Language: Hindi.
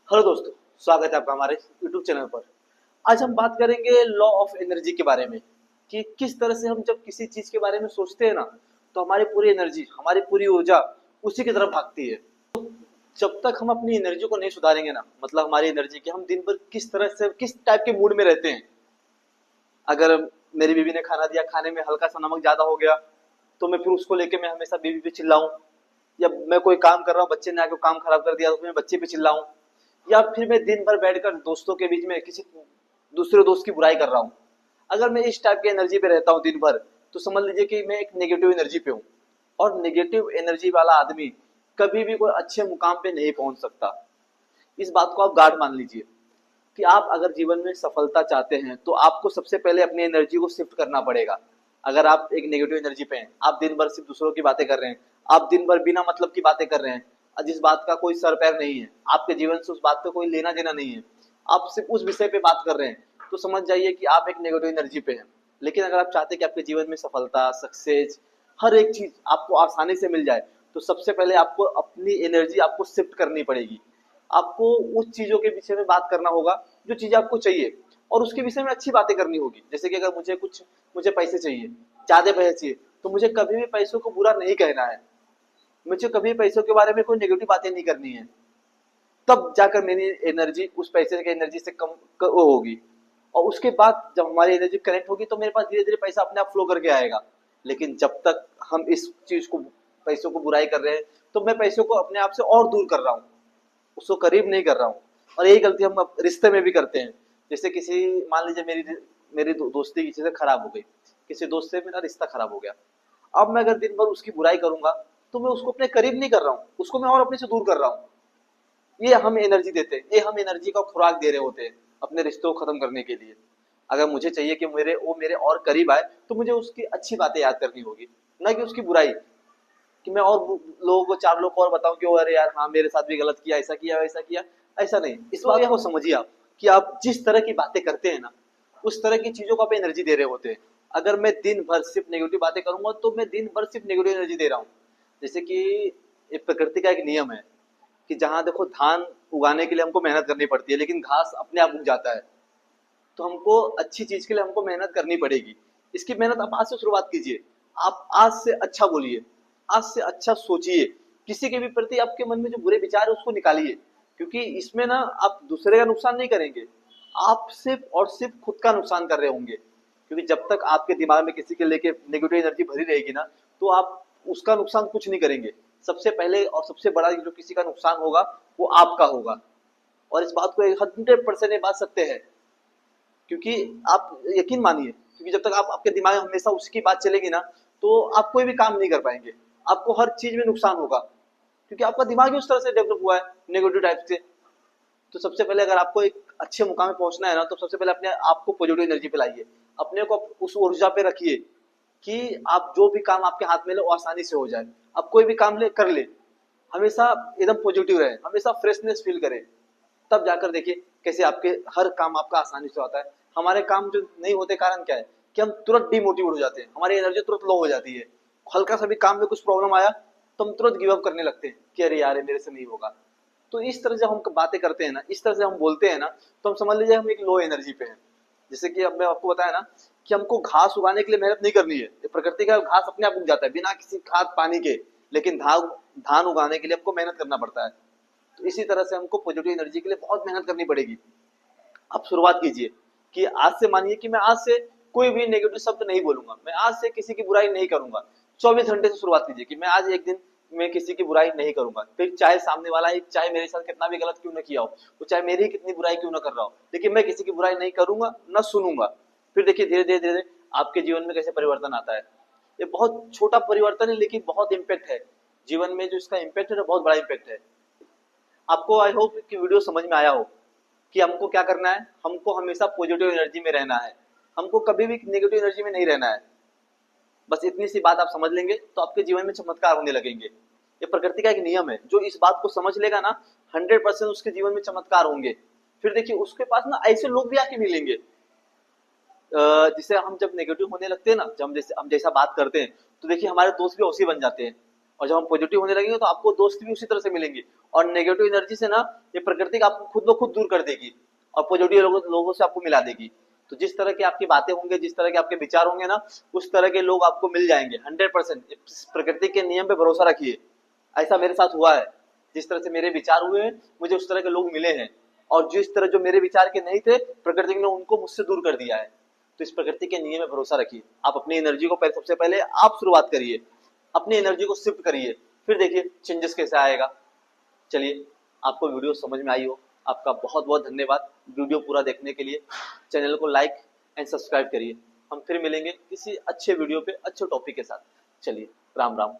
हेलो दोस्तों, स्वागत है आपका हमारे YouTube चैनल पर। आज हम बात करेंगे लॉ ऑफ एनर्जी के बारे में कि किस तरह से हम जब किसी चीज के बारे में सोचते हैं ना, तो हमारी पूरी एनर्जी, हमारी पूरी ऊर्जा उसी की तरफ भागती है। जब तक हम अपनी एनर्जी को नहीं सुधारेंगे ना, मतलब हमारी एनर्जी की, हम दिन भर किस तरह से किस टाइप के मूड में रहते हैं। अगर मेरी बीवी ने खाना दिया, खाने में हल्का सा नमक ज्यादा हो गया, तो मैं फिर उसको लेके मैं हमेशा बीवी पे चिल्लाऊं। या मैं कोई काम कर रहा हूँ, बच्चे ने आके काम खराब कर दिया तो मैं बच्चे पे चिल्लाऊं। या फिर मैं दिन भर बैठकर दोस्तों के बीच में किसी दूसरे दोस्त की बुराई कर रहा हूँ। अगर मैं इस टाइप की एनर्जी पे रहता हूँ दिन भर, तो समझ लीजिए कि मैं एक नेगेटिव एनर्जी पे हूँ। और नेगेटिव एनर्जी वाला आदमी कभी भी कोई अच्छे मुकाम पे नहीं पहुंच सकता। इस बात को आप गार्ड मान लीजिए कि आप अगर जीवन में सफलता चाहते हैं तो आपको सबसे पहले अपनी एनर्जी को शिफ्ट करना पड़ेगा। अगर आप एक नेगेटिव एनर्जी पे हैं, आप दिन भर सिर्फ दूसरों की बातें कर रहे हैं, आप दिन भर बिना मतलब की बातें कर रहे हैं, जिस बात का कोई सर पैर नहीं है, आपके जीवन से उस बात का कोई लेना देना नहीं है, आप सिर्फ उस विषय पे बात कर रहे हैं, तो समझ जाइए कि आप एक नेगेटिव एनर्जी पे हैं। लेकिन अगर आप चाहते हैं कि आपके जीवन में सफलता, सक्सेस, हर एक चीज आपको आसानी से मिल जाए, तो सबसे पहले आपको अपनी एनर्जी आपको शिफ्ट करनी पड़ेगी। आपको उस चीजों के विषय में बात करना होगा जो चीजें आपको चाहिए, और उसके विषय में अच्छी बातें करनी होगी। जैसे कि अगर मुझे पैसे चाहिए, ज्यादा पैसे चाहिए, तो मुझे कभी भी पैसों को बुरा नहीं कहना है, मुझे कभी पैसों के बारे में कोई नेगेटिव बातें नहीं करनी है। तब जाकर मेरी एनर्जी उस पैसे की एनर्जी से वो होगी। और उसके बाद जब हमारी एनर्जी कनेक्ट होगी तो मेरे पास धीरे धीरे पैसा अपने आप फ्लो करके आएगा। लेकिन जब तक हम इस चीज को, पैसों को बुराई कर रहे हैं, तो मैं पैसों को अपने आप से और दूर कर रहा हूँ, उसको करीब नहीं कर रहा हूँ। और यही गलती हम रिश्ते में भी करते हैं। जैसे किसी, मान लीजिए मेरी मेरी दोस्ती किसी से खराब हो गई, किसी दोस्त से मेरा रिश्ता खराब हो गया। अब मैं अगर दिन भर उसकी बुराई करूंगा, तो मैं उसको अपने करीब नहीं कर रहा हूँ, उसको मैं और अपने से दूर कर रहा हूँ। ये हम एनर्जी देते हैं, ये हम एनर्जी का खुराक दे रहे होते हैं अपने रिश्तों को खत्म करने के लिए। अगर मुझे चाहिए कि मेरे और करीब आए, तो मुझे उसकी अच्छी बातें याद करनी होगी, ना कि उसकी बुराई। कि मैं और लोगों को, चार लोग को और बताऊं कि ओ अरे यार हाँ मेरे साथ भी गलत किया, ऐसा किया वैसा किया। ऐसा नहीं। इस बात को समझिए आप कि आप जिस तरह की बातें करते हैं ना, उस तरह की चीजों को आप एनर्जी दे रहे होते हैं। अगर मैं दिन भर सिर्फ नेगेटिव बातें करूंगा, तो मैं दिन भर सिर्फ नेगेटिव एनर्जी दे रहा हूँ। जैसे कि एक प्रकृति का एक नियम है कि जहां देखो धान उगाने के लिए हमको मेहनत करनी पड़ती है, लेकिन घास अपने आप उग जाता है। तो हमको अच्छी चीज के लिए हमको मेहनत करनी पड़ेगी। इसकी मेहनत आप आज से शुरुआत कीजिए। आप आज से अच्छा बोलिए, आज से अच्छा सोचिए। किसी के भी प्रति आपके मन में जो बुरे विचार है उसको निकालिए, क्योंकि इसमें ना आप दूसरे का नुकसान नहीं करेंगे, आप सिर्फ और सिर्फ खुद का नुकसान कर रहे होंगे। क्योंकि जब तक आपके दिमाग में किसी के लेके नेगेटिव एनर्जी भरी रहेगी ना, तो आप उसका नुकसान कुछ नहीं करेंगे। सबसे पहले और सबसे बड़ा जो किसी का नुकसान होगा, वो आपका होगा। और इस बात को 100% ये बात सत्य है। क्योंकि आप यकीन मानिए, क्योंकि जब तक आप, आपके दिमाग में हमेशा उसकी बात चलेगी ना, तो आप कोई भी काम नहीं कर पाएंगे, आपको हर चीज में नुकसान होगा। क्योंकि आपका दिमाग ही उस तरह से डेवलप हुआ है, नेगेटिव टाइप से। तो सबसे पहले अगर आपको एक अच्छे मुकाम में पहुंचना है ना, तो सबसे पहले अपने आप को पॉजिटिव एनर्जी पे लाइए, अपने को उस ऊर्जा पे रखिए कि आप जो भी काम आपके हाथ में ले वो आसानी से हो जाए। आप कोई भी काम ले कर ले, हमेशा एकदम पॉजिटिव रहे, हमेशा फ्रेशनेस फील करें। तब जाकर देखिए कैसे आपके हर काम आपका आसानी से होता है। हमारे काम जो नहीं होते, कारण क्या है कि हम तुरंत डिमोटिवेट हो जाते हैं, हमारी एनर्जी तुरंत लो हो जाती है। हल्का सा भी काम में कुछ प्रॉब्लम आया, तो हम तुरंत गिव अप करने लगते हैं कि अरे यार मेरे से नहीं होगा। तो इस तरह से हम बातें करते हैं ना, इस तरह से हम बोलते हैं ना, तो हम समझ लीजिए हम एक लो एनर्जी पे हैं। जैसे कि अब मैं आपको बताया ना कि हमको घास उगाने के लिए मेहनत नहीं करनी है, प्रकृति का घास अपने आप उग जाता है बिना किसी खाद पानी के। लेकिन धान धान उगाने के लिए हमको मेहनत करना पड़ता है। तो इसी तरह से हमको पॉजिटिव एनर्जी के लिए बहुत मेहनत करनी पड़ेगी। आप शुरुआत कीजिए कि आज से, मानिए कि मैं आज से कोई भी नेगेटिव शब्द नहीं बोलूंगा, मैं आज से किसी की बुराई नहीं करूंगा। 24 घंटे से शुरुआत कीजिए कि मैं आज एक दिन में किसी की बुराई नहीं करूंगा। फिर चाहे सामने वाला ही, चाहे मेरे साथ कितना भी गलत क्यों ना किया हो, वो चाहे मेरी कितनी बुराई क्यों ना कर रहा हो, लेकिन मैं किसी की बुराई नहीं करूंगा, न सुनूंगा। फिर देखिए धीरे धीरे धीरे आपके जीवन में कैसे परिवर्तन आता है। ये बहुत छोटा परिवर्तन है, लेकिन बहुत इम्पैक्ट है जीवन में। जो इसका इम्पैक्ट है, बहुत बड़ा इम्पैक्ट है। आपको आई होप कि वीडियो समझ में आया हो कि हमको क्या करना है। हमको हमेशा पॉजिटिव एनर्जी में रहना है, हमको कभी भी नेगेटिव एनर्जी में नहीं रहना है। बस इतनी सी बात आप समझ लेंगे तो आपके जीवन में चमत्कार होने लगेंगे। ये प्रकृति का एक नियम है, जो इस बात को समझ लेगा ना, 100% उसके जीवन में चमत्कार होंगे। फिर देखिए उसके पास ना ऐसे लोग भी आके मिलेंगे, जिसे हम जब नेगेटिव होने लगते हैं ना, जब हम जैसा बात करते हैं, तो देखिए हमारे दोस्त भी उसी बन जाते हैं। और जब हम पॉजिटिव होने लगेंगे तो आपको दोस्त भी उसी तरह से मिलेंगे। और नेगेटिव एनर्जी से ना ये प्रकृति आपको खुद ब खुद दूर कर देगी और पॉजिटिव लोगों से आपको मिला देगी। तो जिस तरह की आपकी बातें होंगे, जिस तरह के आपके विचार होंगे ना, उस तरह के लोग आपको मिल जाएंगे 100%। प्रकृति के नियम पे भरोसा रखिए, ऐसा मेरे साथ हुआ है। जिस तरह से मेरे विचार हुए हैं, मुझे उस तरह के लोग मिले हैं, और जिस तरह जो मेरे विचार के नहीं थे, प्रकृति ने उनको मुझसे दूर कर दिया है। तो इस प्रकृति के नियम में भरोसा रखिए। आप अपनी एनर्जी को पहले, सबसे पहले आप शुरुआत करिए, अपनी एनर्जी को शिफ्ट करिए, फिर देखिए चेंजेस कैसे आएगा। चलिए, आपको वीडियो समझ में आई हो, आपका बहुत बहुत धन्यवाद वीडियो पूरा देखने के लिए। चैनल को लाइक एंड सब्सक्राइब करिए। हम फिर मिलेंगे किसी अच्छे वीडियो पे अच्छे टॉपिक के साथ। चलिए, राम राम।